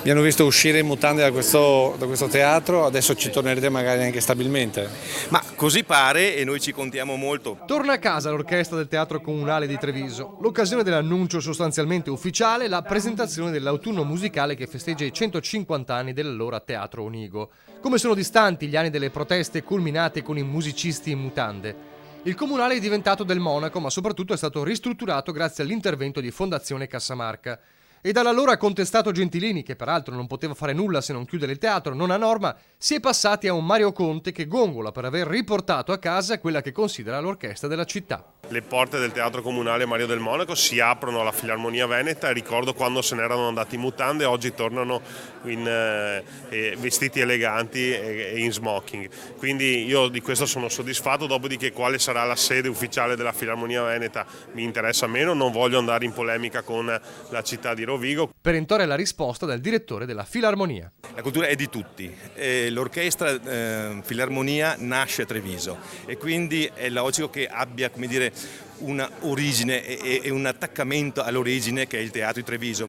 Mi hanno visto uscire in mutande da questo teatro, adesso ci tornerete magari anche stabilmente. Ma così pare e noi ci contiamo molto. Torna a casa l'orchestra del Teatro Comunale di Treviso. L'occasione dell'annuncio sostanzialmente ufficiale è la presentazione dell'autunno musicale che festeggia i 150 anni dell'allora Teatro Onigo. Come sono distanti gli anni delle proteste culminate con i musicisti in mutande. Il Comunale è diventato del Monaco, ma soprattutto è stato ristrutturato grazie all'intervento di Fondazione Cassamarca. E dall'allora contestato Gentilini, che peraltro non poteva fare nulla se non chiudere il teatro, non a norma, si è passati a un Mario Conte che gongola per aver riportato a casa quella che considera l'orchestra della città. Le porte del Teatro Comunale Mario del Monaco si aprono alla Filarmonia Veneta, ricordo quando se n'erano andati in mutande, oggi tornano in vestiti eleganti e in smoking. Quindi io di questo sono soddisfatto, dopodiché quale sarà la sede ufficiale della Filarmonia Veneta mi interessa meno, non voglio andare in polemica con la città di Rovigo. Perentoria è la risposta del direttore della Filarmonia. La cultura è di tutti, l'orchestra Filarmonia nasce a Treviso e quindi è logico che abbia, come dire, una origine e un attaccamento all'origine che è il teatro di Treviso.